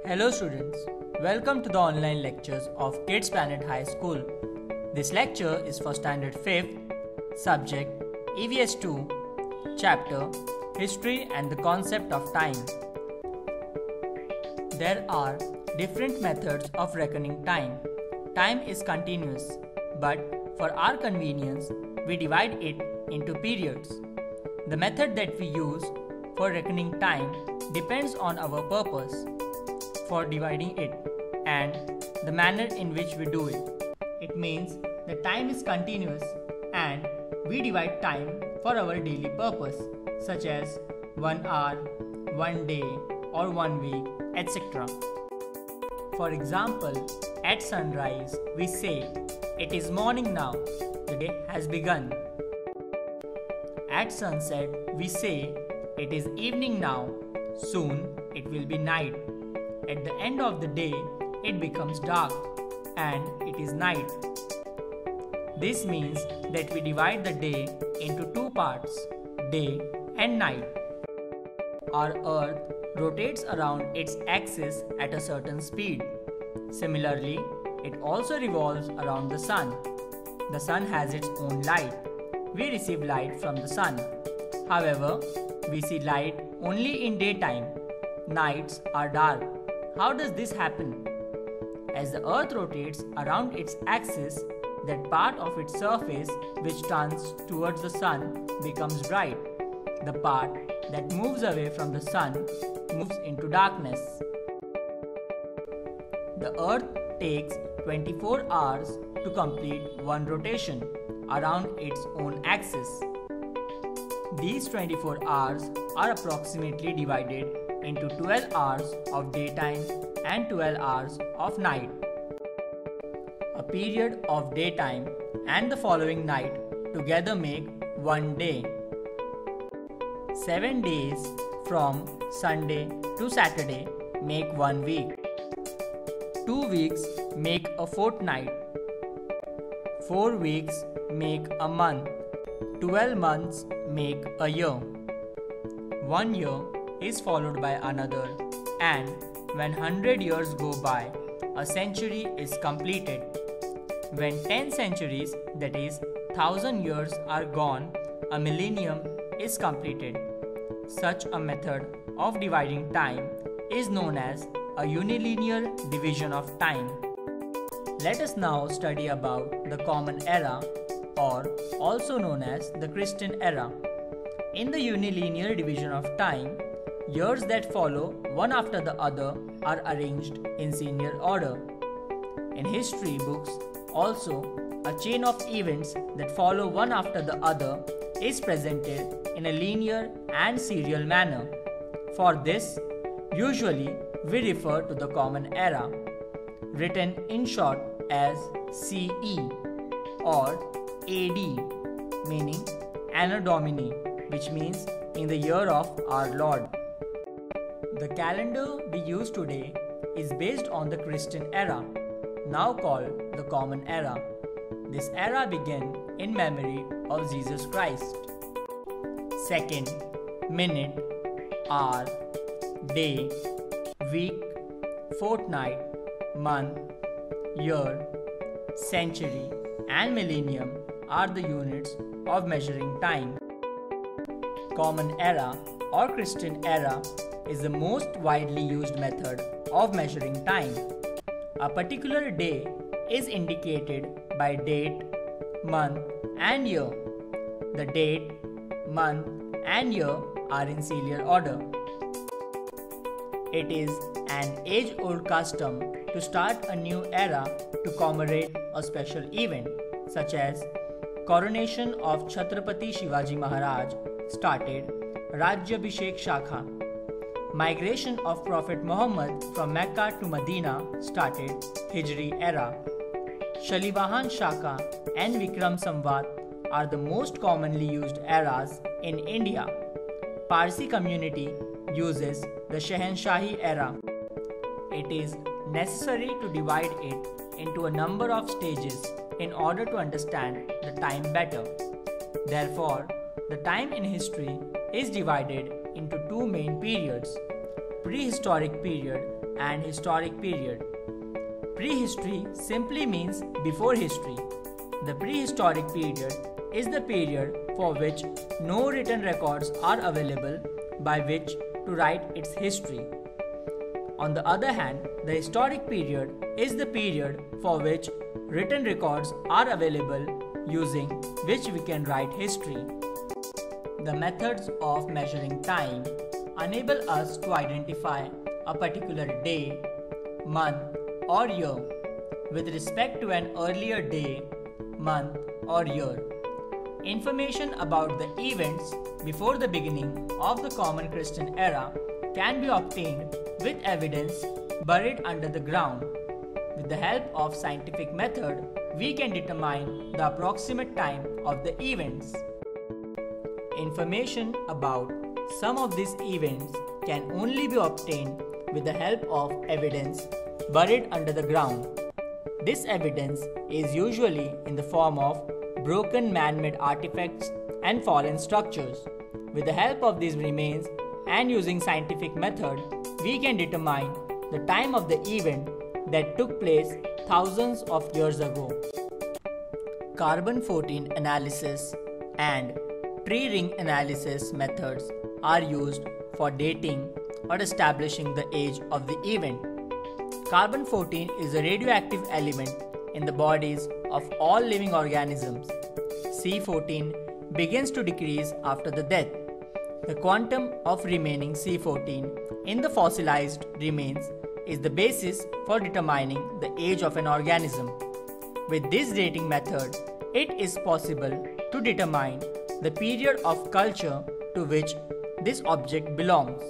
Hello students, welcome to the online lectures of Kids Planet High School. This lecture is for Standard 5th, subject EVS 2, chapter History and the Concept of Time. There are different methods of reckoning time. Time is continuous, but for our convenience, we divide it into periods. The method that we use for reckoning time depends on our purpose for dividing it and the manner in which we do it. It means that time is continuous and we divide time for our daily purpose, such as 1 hour, 1 day or 1 week, etc. For example, at sunrise we say, "It is morning now, the day has begun." At sunset we say, "It is evening now, soon it will be night." At the end of the day, it becomes dark and it is night. This means that we divide the day into two parts, day and night. Our Earth rotates around its axis at a certain speed. Similarly, it also revolves around the Sun. The Sun has its own light. We receive light from the Sun. However, we see light only in daytime. Nights are dark. How does this happen? As the Earth rotates around its axis, that part of its surface which turns towards the Sun becomes bright. The part that moves away from the Sun moves into darkness. The Earth takes 24 hours to complete one rotation around its own axis. These 24 hours are approximately divided into 12 hours of daytime and 12 hours of night. A period of daytime and the following night together make one day. 7 days from Sunday to Saturday make 1 week. 2 weeks make a fortnight. 4 weeks make a month. 12 months make a year. 1 year is followed by another, and when 100 years go by, a century is completed. When 10 centuries, that is 1000 years, are gone, a millennium is completed. Such a method of dividing time is known as a unilinear division of time. Let us now study about the Common Era, or also known as the Christian Era. In the unilinear division of time, years that follow one after the other are arranged in linear order. In history books, also, a chain of events that follow one after the other is presented in a linear and serial manner. For this, usually we refer to the Common Era, written in short as CE or AD, meaning Anno Domini, which means in the year of our Lord. The calendar we use today is based on the Christian era, now called the Common Era. This era began in memory of Jesus Christ. Second, minute, hour, day, week, fortnight, month, year, century, and millennium are the units of measuring time. Common Era or Christian Era is the most widely used method of measuring time. A particular day is indicated by date, month, and year. The date, month, and year are in serial order. It is an age-old custom to start a new era to commemorate a special event, such as coronation of Chhatrapati Shivaji Maharaj started Rajyabhishek Shakha. Migration of Prophet Muhammad from Mecca to Medina started Hijri era. Shalivahan Shaka and Vikram Samvat are the most commonly used eras in India. Parsi community uses the Shahanshahi era. It is necessary to divide it into a number of stages in order to understand the time better. Therefore, the time in history is divided into two main periods: prehistoric period and historic period. Prehistory simply means before history. The prehistoric period is the period for which no written records are available by which to write its history. On the other hand, the historic period is the period for which written records are available using which we can write history. The methods of measuring time enable us to identify a particular day, month, or year with respect to an earlier day, month, or year. Information about the events before the beginning of the common Christian era can be obtained with evidence buried under the ground. With the help of scientific method, we can determine the approximate time of the events. Information about some of these events can only be obtained with the help of evidence buried under the ground. This evidence is usually in the form of broken man-made artifacts and fallen structures. With the help of these remains and using scientific method, we can determine the time of the event that took place thousands of years ago. Carbon-14 analysis and tree ring analysis methods are used for dating or establishing the age of the event. Carbon-14 is a radioactive element in the bodies of all living organisms. C14 begins to decrease after the death. The quantum of remaining C14 in the fossilized remains is the basis for determining the age of an organism. With this dating method, it is possible to determine the period of culture to which this object belongs.